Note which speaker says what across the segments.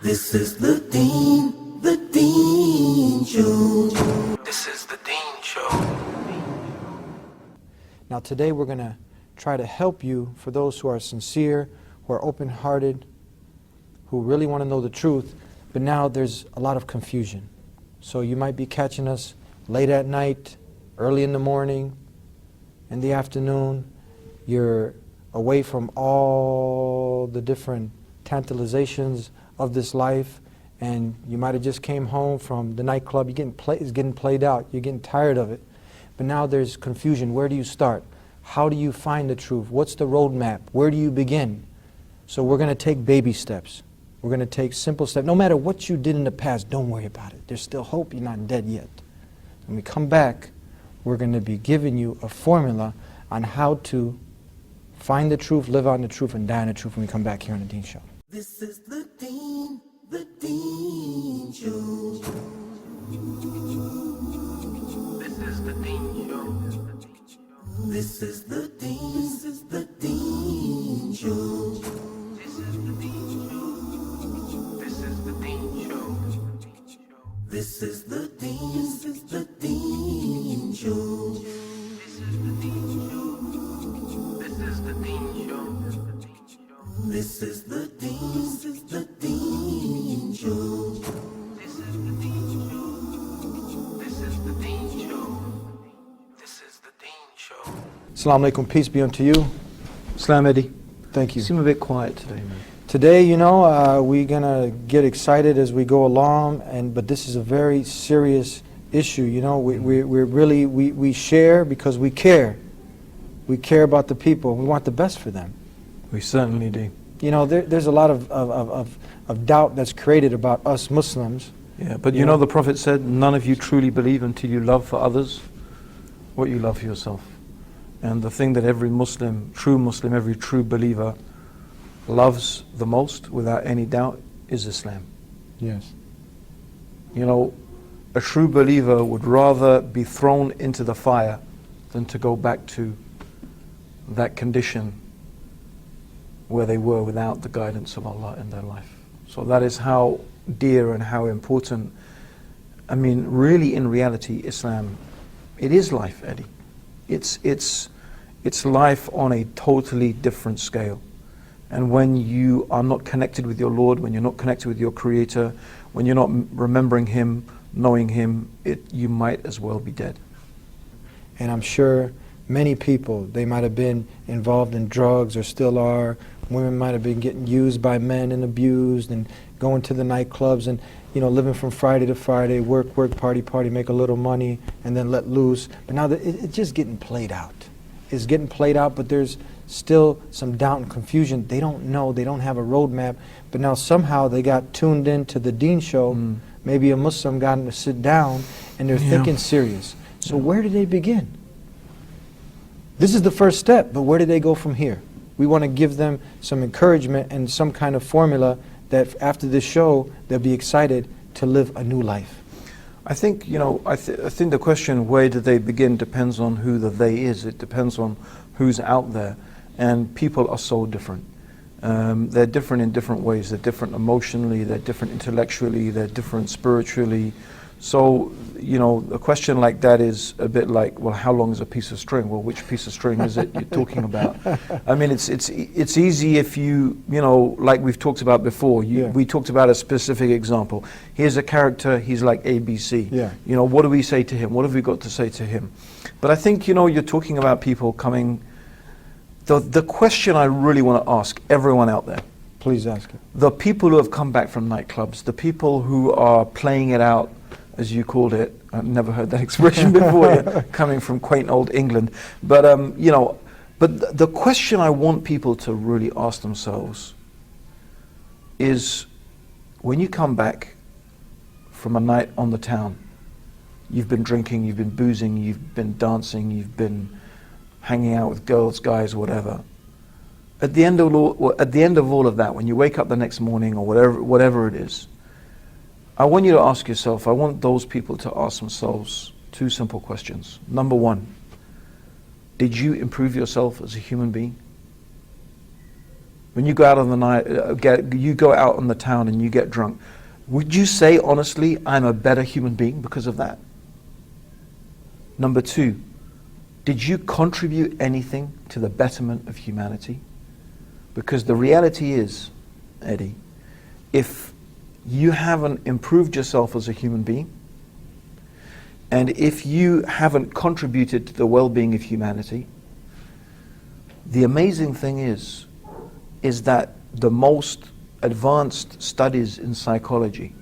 Speaker 1: This is the Deen Show. This is the Deen Show.
Speaker 2: Now today we're going to try to help you, for those who are sincere, who are open-hearted, who really want to know the truth, but now there's a lot of confusion. So you might be catching us late at night, early in the morning, in the afternoon. You're away from all the different tantalizations of this life, and you might have just came home from the nightclub. It's getting played out. You're getting tired of it. But now there's confusion. Where do you start? How do you find the truth? What's the roadmap? Where do you begin? So we're going to take baby steps. We're going to take simple steps. No matter what you did in the past, don't worry about it. There's still hope. You're not dead yet. When we come back, we're going to be giving you a formula on how to find the truth, live on the truth, and die on the truth when we come back here on the Deen Show.
Speaker 1: This is the Deen Show. This is the Deen Show. This is the Deen Show. This is the Deen Show. This is the Deen Show. This is the Deen Show. This is the Deen Show. This is the Deen Show. This is the Deen Show. This is the Deen Show. This is the Deen Show. This is the Deen Show.
Speaker 2: Assalamu alaikum, peace be unto you.
Speaker 3: Salam, Eddie.
Speaker 2: Thank you.
Speaker 3: You seem a bit quiet today, man.
Speaker 2: Today, we're going to get excited as we go along, but this is a very serious issue. We share because we care. We care about the people. We want the best for them.
Speaker 3: We certainly do.
Speaker 2: There's a lot of doubt that's created about us Muslims.
Speaker 3: Yeah, but the Prophet said, none of you truly believe until you love for others what you love for yourself. And the thing that every Muslim, every true believer loves the most, without any doubt, is Islam.
Speaker 2: Yes.
Speaker 3: A true believer would rather be thrown into the fire than to go back to that condition where they were without the guidance of Allah in their life. So that is how dear and how important, really in reality, Islam, it is life, Eddie. It's life on a totally different scale. And when you are not connected with your Lord, when you're not connected with your Creator, when you're not remembering Him, knowing Him, you might as well be dead.
Speaker 2: And I'm sure many people, they might have been involved in drugs or still are. Women might have been getting used by men and abused and going to the nightclubs and living from Friday to Friday, work, party, make a little money, and then let loose. But now it's just getting played out. It's getting played out, but there's still some doubt and confusion. They don't know. They don't have a roadmap. But now somehow they got tuned in to the Deen Show. Maybe a Muslim got them to sit down, and they're thinking serious. So where do they begin? This is the first step, but where do they go from here? We want to give them some encouragement and some kind of formula that after this show, they'll be excited to live a new life.
Speaker 3: I think, I think the question, where do they begin, depends on who the they is. It depends on who's out there. And people are so different. They're different in different ways. They're different emotionally, they're different intellectually, they're different spiritually. So, a question like that is a bit like, well, how long is a piece of string? Well, which piece of string is it you're talking about? It's easy if like we've talked about before. We talked about a specific example. Here's a character, he's like ABC.
Speaker 2: Yeah.
Speaker 3: What do we say to him? What have we got to say to him? But I think, you're talking about people coming. The question I really want to ask everyone out there.
Speaker 2: Please ask it.
Speaker 3: The people who have come back from nightclubs, the people who are playing it out, as you called it. I've never heard that expression before, coming from quaint old England. But but the question I want people to really ask themselves is, when you come back from a night on the town, you've been drinking, you've been boozing, you've been dancing, you've been hanging out with girls, guys, whatever. At the end of all of that, when you wake up the next morning or whatever it is, I want you to ask yourself, I want those people to ask themselves two simple questions. Number one, did you improve yourself as a human being? when you go out on the night, you go out on the town and you get drunk, would you say honestly, I'm a better human being because of that? Number two, did you contribute anything to the betterment of humanity? Because the reality is, Eddie, if you haven't improved yourself as a human being, and if you haven't contributed to the well-being of humanity, the amazing thing is that the most advanced studies in psychology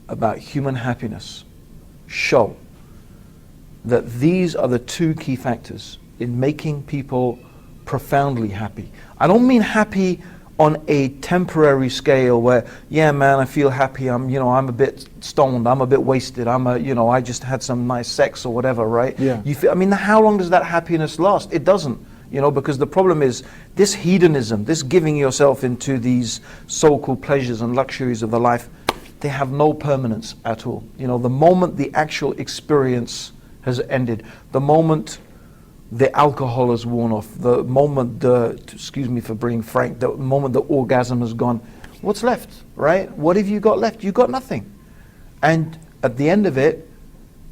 Speaker 3: about human happiness show that these are the two key factors in making people profoundly happy. I don't mean happy on a temporary scale where, yeah, man, I feel happy. I'm a bit stoned. I'm a bit wasted. I just had some nice sex or whatever, right?
Speaker 2: Yeah.
Speaker 3: How long does that happiness last? It doesn't, because the problem is this hedonism, this giving yourself into these so-called pleasures and luxuries of the life, they have no permanence at all. The moment the actual experience has ended, the moment the alcohol has worn off, the moment excuse me for being frank, the moment the orgasm has gone, what's left, right? What have you got left? You got nothing. And at the end of it,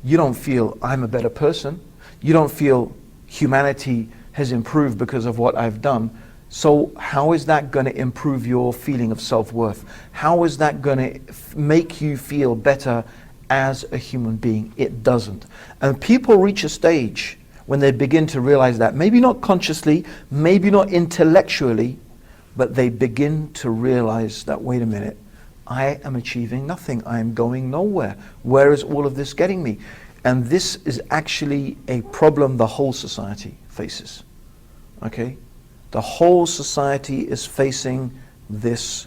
Speaker 3: you don't feel I'm a better person. You don't feel humanity has improved because of what I've done. So how is that going to improve your feeling of self-worth? How is that going to make you feel better as a human being? It doesn't. And people reach a stage when they begin to realize that, maybe not consciously, maybe not intellectually, but they begin to realize that, wait a minute, I am achieving nothing. I am going nowhere. Where is all of this getting me? And this is actually a problem the whole society faces. Okay? The whole society is facing this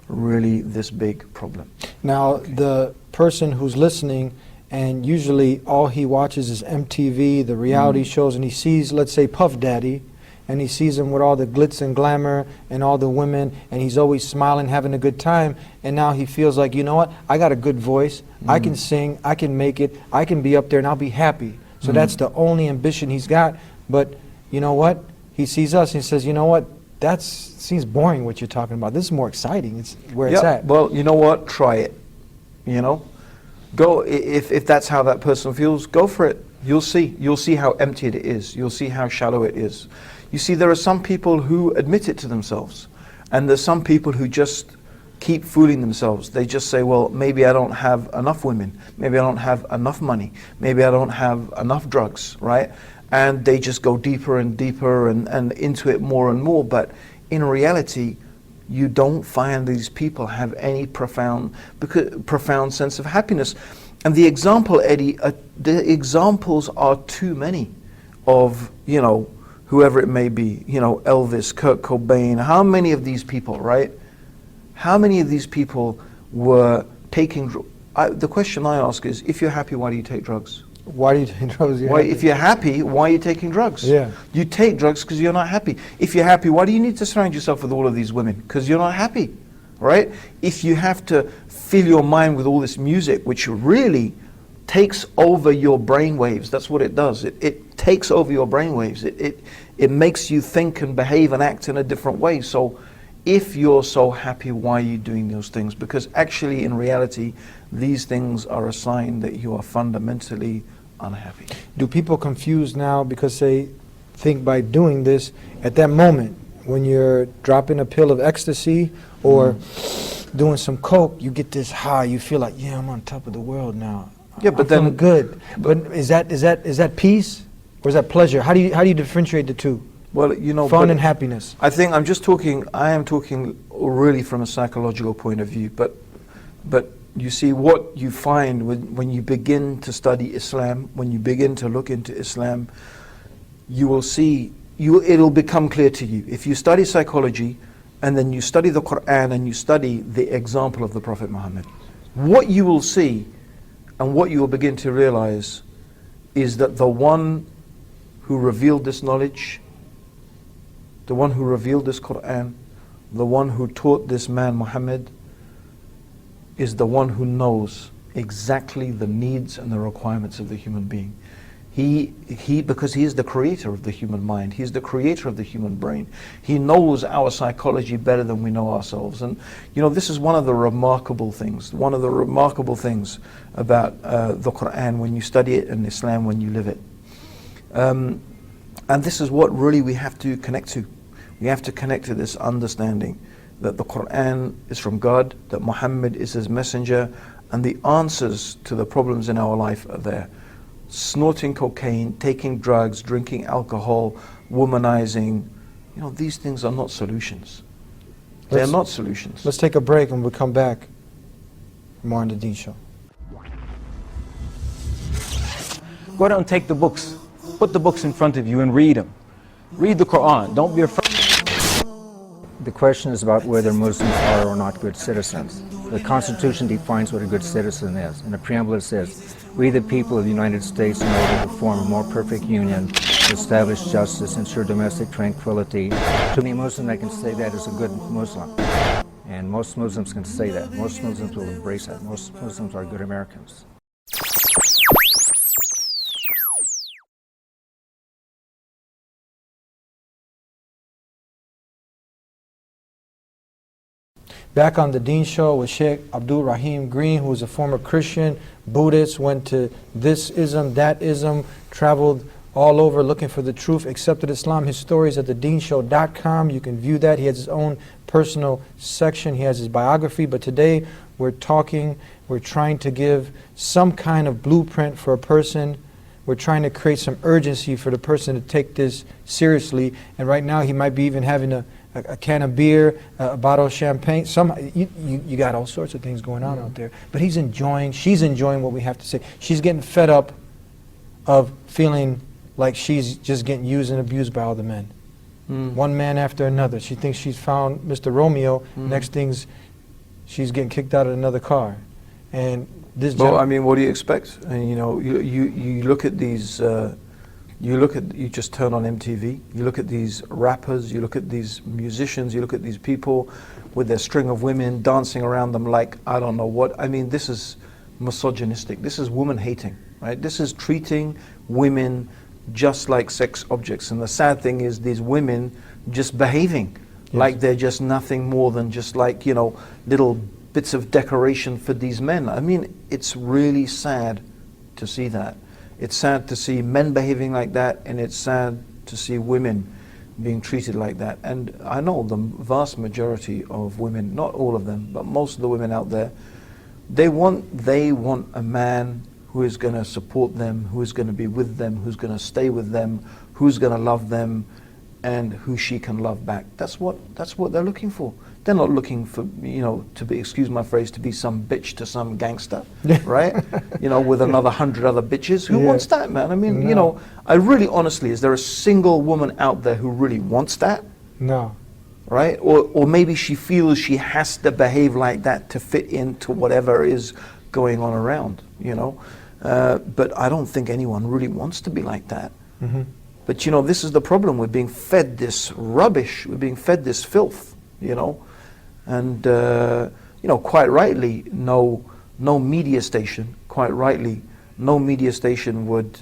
Speaker 3: big problem.
Speaker 2: Now, the person who's listening, and usually all he watches is MTV, the reality shows, and he sees, let's say, Puff Daddy, and he sees him with all the glitz and glamour and all the women, and he's always smiling, having a good time, and now he feels like, you know what, I got a good voice, I can sing, I can make it, I can be up there and I'll be happy. So that's the only ambition he's got. But you know what? He sees us and he says, you know what, that seems boring what you're talking about. This is more exciting. It's where it's at.
Speaker 3: Well, you know what? Try it. Go, if that's how that person feels, go for it. You'll see how empty it is. You'll see how shallow it is. You see, there are some people who admit it to themselves, and there's some people who just keep fooling themselves. They just say, well, maybe I don't have enough women, maybe I don't have enough money, maybe I don't have enough drugs, right? And they just go deeper and deeper and into it more and more. But in reality, you don't find these people have any profound sense of happiness. And the example, Eddie, the examples are too many of, whoever it may be, Elvis, Kurt Cobain. How many of these people, right? How many of these people were taking the question I ask is, if you're happy, why do you take drugs?
Speaker 2: Why do you take drugs?
Speaker 3: If you're happy, why are you taking drugs?
Speaker 2: Yeah.
Speaker 3: You take drugs because you're not happy. If you're happy, why do you need to surround yourself with all of these women? Because you're not happy, right? If you have to fill your mind with all this music, which really takes over your brain waves, that's what it does. It takes over your brain waves. It makes you think and behave and act in a different way. So if you're so happy, why are you doing those things? Because actually, in reality, these things are a sign that you are fundamentally unhappy.
Speaker 2: Do people confuse now because they think by doing this, at that moment, when you're dropping a pill of ecstasy or doing some coke, you get this high, you feel like, yeah, I'm on top of the world now.
Speaker 3: Yeah, but
Speaker 2: I'm feeling good. But is that peace or is that pleasure? How do you differentiate the two?
Speaker 3: Well,
Speaker 2: fun and happiness.
Speaker 3: I think I am talking really from a psychological point of view, but you see what you find when you begin to study Islam, when you begin to look into Islam, you will see, it'll become clear to you. If you study psychology and then you study the Quran and you study the example of the Prophet Muhammad, what you will see and what you will begin to realize is that the one who revealed this knowledge, the one who revealed this Quran, the one who taught this man Muhammad, is the one who knows exactly the needs and the requirements of the human being. Because he is the creator of the human mind. He's the creator of the human brain. He knows our psychology better than we know ourselves. And this is one of the remarkable things. One of the remarkable things about the Quran when you study it, and Islam when you live it. And this is what really we have to connect to. We have to connect to this understanding that the Quran is from God, that Muhammad is his messenger, and the answers to the problems in our life are there. Snorting cocaine, taking drugs, drinking alcohol, womanizing, these things are not solutions. They're not solutions.
Speaker 2: Let's take a break, and we'll come back more on the Deen Show.
Speaker 4: Go out and take the books. Put the books in front of you and read them. Read the Quran. Don't be afraid.
Speaker 5: The question is about whether Muslims are or not good citizens. The Constitution defines what a good citizen is. In the preamble it says, "We the people of the United States, in order to form a more perfect union, to establish justice, ensure domestic tranquility." To any Muslim that can say that is a good Muslim. And most Muslims can say that. Most Muslims will embrace that. Most Muslims are good Americans.
Speaker 2: Back on the Deen Show with Sheikh Abdur-Raheem Green, who was a former Christian, Buddhist, went to this ism, that ism, traveled all over looking for the truth, accepted Islam. His story is at thedeenshow.com. You can view that. He has his own personal section. He has his biography. But today we're trying to give some kind of blueprint for a person. We're trying to create some urgency for the person to take this seriously. And right now he might be even having a can of beer, a bottle of champagne. You got all sorts of things going on out there. But she's enjoying what we have to say. She's getting fed up of feeling like she's just getting used and abused by all the men. One man after another. She thinks she's found Mr. Romeo. Next thing's she's getting kicked out of another car. And this
Speaker 3: well, I mean, what do you expect? And you look at these you just turn on MTV, you look at these rappers, you look at these musicians, you look at these people with their string of women dancing around them like I don't know what. I mean, this is misogynistic. This is woman hating, right? This is treating women just like sex objects. And the sad thing is these women just behaving like they're just nothing more than just like, little bits of decoration for these men. I mean, it's really sad to see that. It's sad to see men behaving like that, and it's sad to see women being treated like that. And I know the vast majority of women, not all of them, but most of the women out there, they want a man who is going to support them, who is going to be with them, who's going to stay with them, who's going to love them, and who she can love back. That's what they're looking for. They're not looking for, to be, excuse my phrase, to be some bitch to some gangster, right? With another 100 other bitches. Who wants that, man? I mean, I really honestly, is there a single woman out there who really wants that?
Speaker 2: No.
Speaker 3: Right? Or maybe she feels she has to behave like that to fit into whatever is going on around, But I don't think anyone really wants to be like that. But this is the problem. We're being fed this rubbish. We're being fed this filth, And quite rightly, no media station, quite rightly, no media station would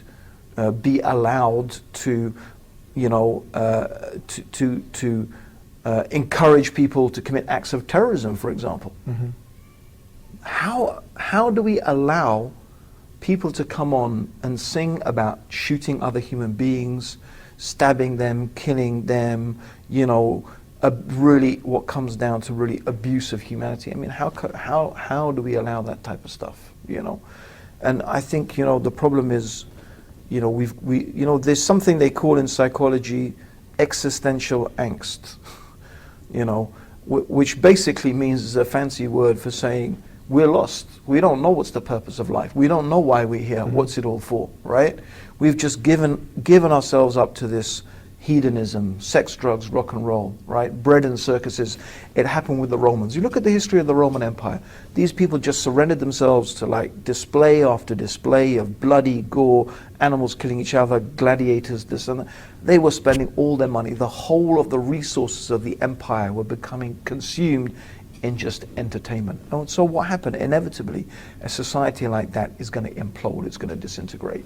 Speaker 3: be allowed to, to encourage people to commit acts of terrorism, for example. How do we allow people to come on and sing about shooting other human beings, stabbing them, killing them, really what comes down to really abuse of humanity? I mean, how do we allow that type of stuff? And I think the problem is, there's something they call in psychology existential angst, which basically means is a fancy word for saying we're lost. We don't know what's the purpose of life. We don't know why we're here. What's it all for, right? We've just given ourselves up to this hedonism, sex, drugs, rock and roll, right? Bread and circuses. It happened with the Romans. You look at the history of the Roman Empire. These people just surrendered themselves to like display after display of bloody gore, animals killing each other, gladiators, this and that. They were spending all their money. The whole of the resources of the empire were becoming consumed in just entertainment. And so what happened? Inevitably, a society like that is going to implode. It's going to disintegrate.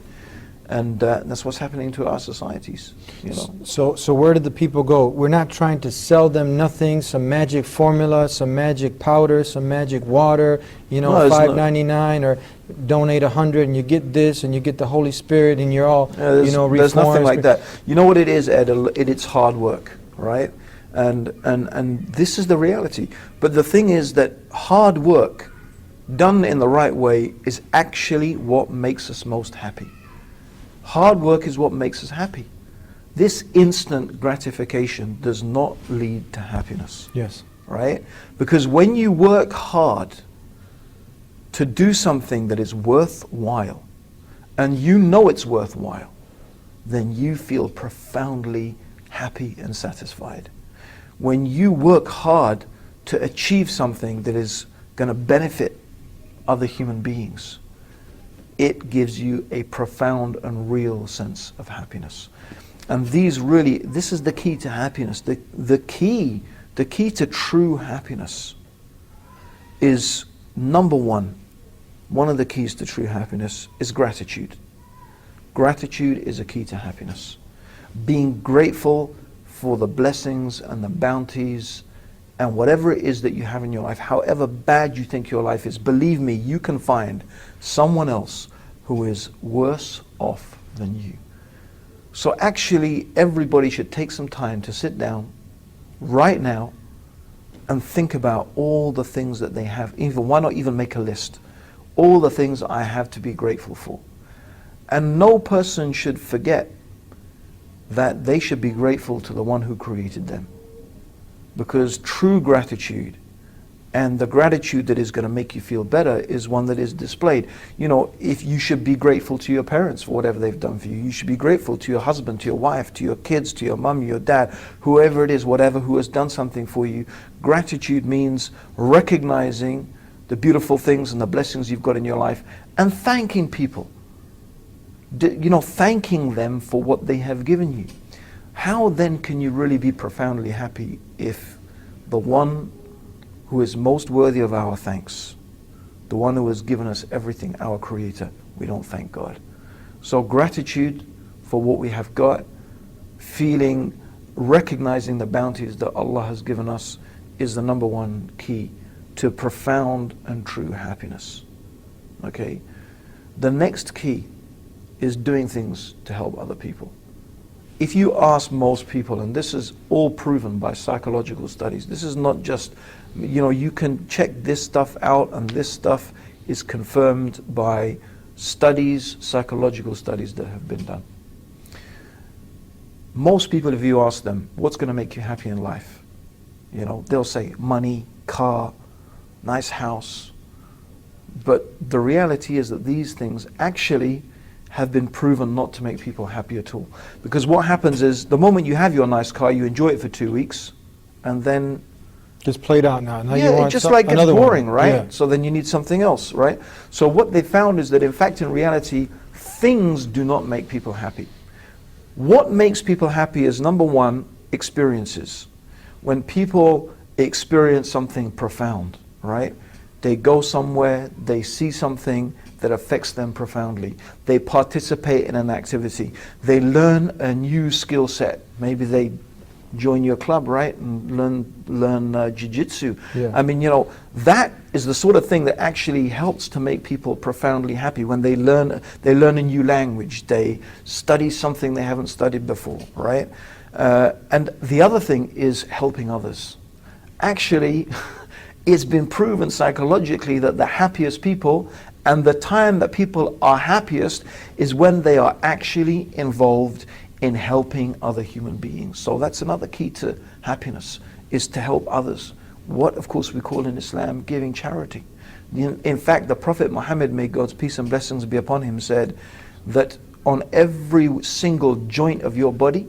Speaker 3: And that's what's happening to our societies, you know.
Speaker 2: So where did the people go? We're not trying to sell them nothing, some magic formula, some magic powder, some magic water, you know,
Speaker 3: No, it's not.
Speaker 2: $5.99 or donate 100 and you get this and you get the Holy Spirit and you're all, you know, reformed.
Speaker 3: There's nothing like that. You know what it is, Ed? It's hard work, right? And this is the reality. But the thing is that hard work done in the right way is actually what makes us most happy. Hard work is what makes us happy. This instant gratification does not lead to happiness.
Speaker 2: Yes.
Speaker 3: Right? Because when you work hard to do something that is worthwhile, and you know it's worthwhile, then you feel profoundly happy and satisfied. When you work hard to achieve something that is going to benefit other human beings, it gives you a profound and real sense of happiness. And this is the key to happiness. The key to true happiness is, number one of the keys to true happiness is gratitude. Gratitude is a key to happiness. Being grateful for the blessings and the bounties and whatever it is that you have in your life, however bad you think your life is, believe me, you can find someone else who is worse off than you. So actually, everybody should take some time to sit down right now and think about all the things that they have. Why not even make a list? All the things I have to be grateful for. And no person should forget that they should be grateful to the one who created them. Because true gratitude, and the gratitude that is going to make you feel better, is one that is displayed. You know, if you should be grateful to your parents for whatever they've done for you. You should be grateful to your husband, to your wife, to your kids, to your mum, your dad, whoever it is, whatever, who has done something for you. Gratitude means recognizing the beautiful things and the blessings you've got in your life and thanking people. You know, thanking them for what they have given you. How then can you really be profoundly happy if the one who is most worthy of our thanks, the one who has given us everything, our Creator, we don't thank God? So gratitude for what we have got, recognizing the bounties that Allah has given us, is the number one key to profound and true happiness. Okay? The next key is doing things to help other people. If you ask most people, and this is all proven by psychological studies, this is not just, you know, you can check this stuff out, and this stuff is confirmed by studies, psychological studies that have been done. Most people, if you ask them, what's going to make you happy in life? You know, they'll say money, car, nice house. But the reality is that these things actually have been proven not to make people happy at all. Because what happens is, the moment you have your nice car, you enjoy it for 2 weeks, and then
Speaker 2: just played out now.
Speaker 3: Yeah, it just like gets boring, right?
Speaker 2: Yeah.
Speaker 3: So then you need something else, right? So what they found is that, in fact, in reality, things do not make people happy. What makes people happy is, number one, experiences. When people experience something profound, right? They go somewhere, they see something that affects them profoundly. They participate in an activity. They learn a new skill set. Maybe they join your club, right, and learn jiu-jitsu.
Speaker 2: Yeah.
Speaker 3: I mean, you know, that is the sort of thing that actually helps to make people profoundly happy. When they learn a new language, they study something they haven't studied before, right? And the other thing is helping others. Actually, it's been proven psychologically that the happiest people, and the time that people are happiest, is when they are actually involved in helping other human beings. So that's another key to happiness, is to help others. What, of course, we call in Islam giving charity. In fact, the Prophet Muhammad, may God's peace and blessings be upon him, said that on every single joint of your body,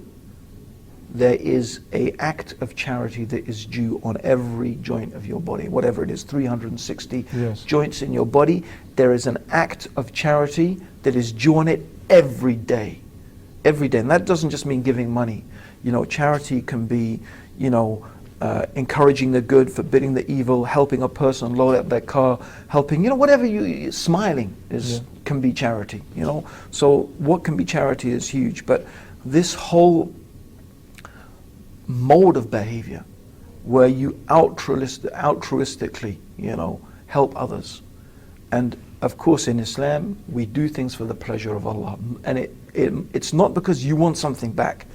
Speaker 3: there is an act of charity that is due on every joint of your body. Whatever it is, 360
Speaker 2: Yes.
Speaker 3: joints in your body, there is an act of charity that is due on it every day. Every day. And that doesn't just mean giving money. You know, charity can be, you know, encouraging the good, forbidding the evil, helping a person load up their car, helping, whatever smiling can be charity, So what can be charity is huge, but this whole mode of behavior where you altruistically, help others. And of course in Islam, we do things for the pleasure of Allah. And it's not because you want something back.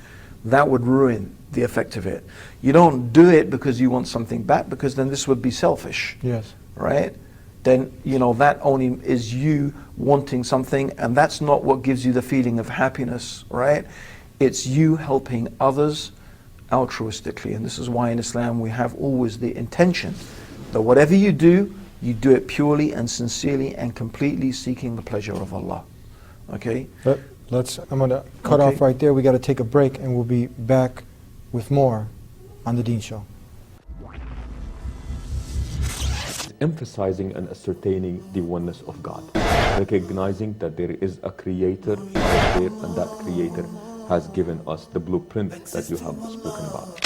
Speaker 3: That would ruin the effect of it. You don't do it because you want something back, because then this would be selfish.
Speaker 2: Yes.
Speaker 3: Right? Then, that only is you wanting something, and that's not what gives you the feeling of happiness, right? It's you helping others altruistically. And this is why in Islam we have always the intention that whatever you do it purely and sincerely and completely seeking the pleasure of Allah. Okay?
Speaker 2: But I'm going to cut off right there. We got to take a break, and we'll be back with more on the Deen Show.
Speaker 6: Emphasizing and ascertaining the oneness of God, recognizing that there is a creator out there, and that creator has given us the blueprint that you have spoken about.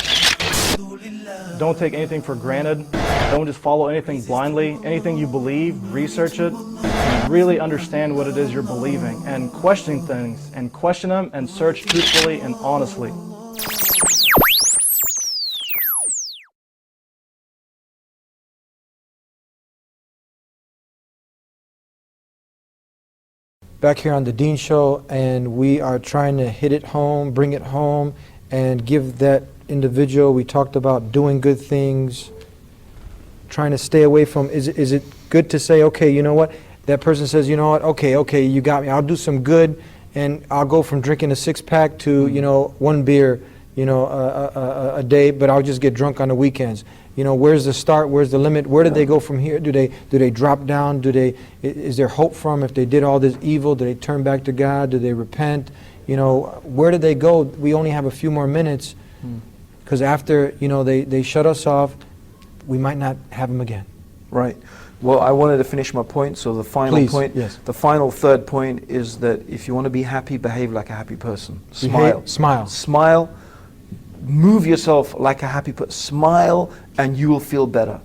Speaker 7: Don't take anything for granted. Don't just follow anything blindly. Anything you believe, research it, and really understand what it is you're believing, and question things, and question them, and search truthfully and honestly.
Speaker 2: Back here on the Deen Show, and we are trying to hit it home, bring it home, and give that individual, we talked about doing good things, trying to stay away from, is it good to say, okay, you know what, that person says, you know what, okay, you got me, I'll do some good, and I'll go from drinking a 6-pack to, one beer, a day, but I'll just get drunk on the weekends. Where's the start? Where's the limit? Where do they go from here? Do they drop down? Is there hope for them if they did all this evil? Do they turn back to God? Do they repent? Where do they go? We only have a few more minutes, because after they shut us off, we might not have them again.
Speaker 3: Right. Well, I wanted to finish my point. So the final point,
Speaker 2: yes.
Speaker 3: The final third point is that if you want to be happy, behave like a happy person. Smile. Move yourself like a happy person. Smile and you will feel better.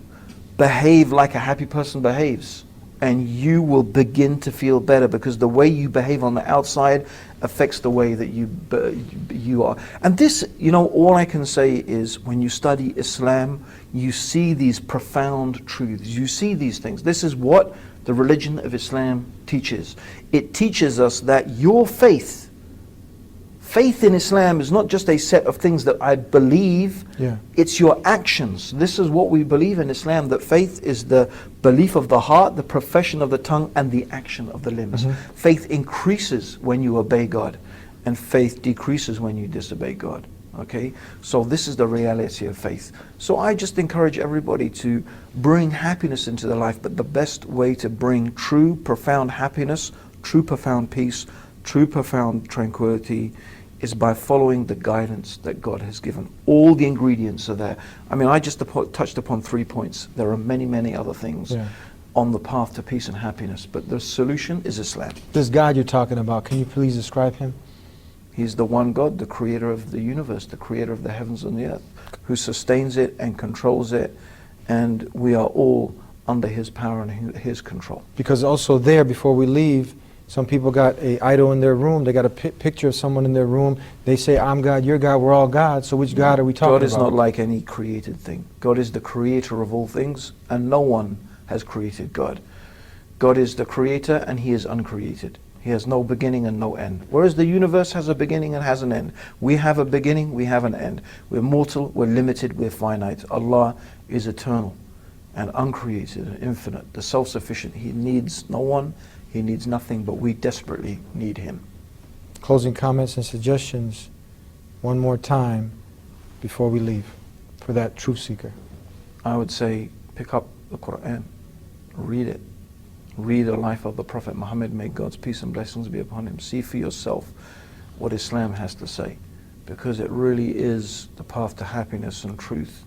Speaker 3: Behave like a happy person behaves, and you will begin to feel better, because the way you behave on the outside affects the way that you are. And this, all I can say is, when you study Islam, you see these profound truths. You see these things. This is what the religion of Islam teaches. It teaches us that your faith in Islam is not just a set of things that I believe, it's your actions. This is what we believe in Islam, that faith is the belief of the heart, the profession of the tongue, and the action of the limbs. Faith increases when you obey God, and faith decreases when you disobey God. Okay? So this is the reality of faith. So I just encourage everybody to bring happiness into their life, but the best way to bring true, profound happiness, true, profound peace, true, profound tranquility is by following the guidance that God has given. All the ingredients are there. I mean, I just touched upon 3 points. There are many, many other things on the path to peace and happiness, but the solution is Islam.
Speaker 2: This God you're talking about, can you please describe him?
Speaker 3: He's the one God, the creator of the universe, the creator of the heavens and the earth, who sustains it and controls it, and we are all under his power and his control.
Speaker 2: Because also there, before we leave, some people got an idol in their room. They got a picture of someone in their room. They say, I'm God, you're God, we're all God. So which God are we talking about?
Speaker 3: God is not like any created thing. God is the creator of all things, and no one has created God. God is the creator, and he is uncreated. He has no beginning and no end. Whereas the universe has a beginning and has an end. We have a beginning, we have an end. We're mortal, we're limited, we're finite. Allah is eternal and uncreated and infinite, the self-sufficient. He needs no one. He needs nothing, but we desperately need him.
Speaker 2: Closing comments and suggestions one more time before we leave for that truth seeker.
Speaker 3: I would say pick up the Quran, read it. Read the life of the Prophet Muhammad, may God's peace and blessings be upon him. See for yourself what Islam has to say, because it really is the path to happiness and truth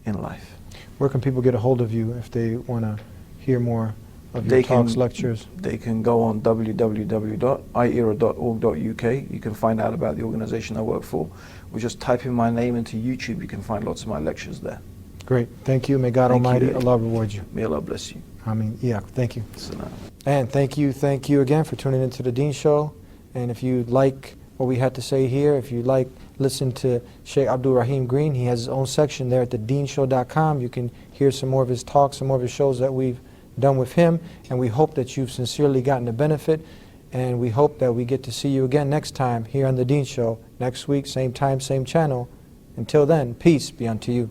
Speaker 3: in life.
Speaker 2: Where can people get a hold of you if they want to hear more of
Speaker 3: They
Speaker 2: your talks,
Speaker 3: can-
Speaker 2: lectures?
Speaker 3: They can go on www.iera.org.uk. You can find out about the organization I work for. Or just type in my name into YouTube. You can find lots of my lectures there.
Speaker 2: Great. Thank you. May God
Speaker 3: Thank you,
Speaker 2: Almighty,
Speaker 3: Daddy.
Speaker 2: Allah reward you.
Speaker 3: May Allah bless you.
Speaker 2: I mean, yeah, thank you.
Speaker 3: Salam.
Speaker 2: And thank you again for tuning into the Deen Show. And if you like what we had to say here, if you like, listen to Sheikh Abdur-Raheem Green. He has his own section there at thedeenshow.com. You can hear some more of his talks, some more of his shows that we've done with him. And we hope that you've sincerely gotten a benefit. And we hope that we get to see you again next time here on the Deen Show. Next week, same time, same channel. Until then, peace be unto you.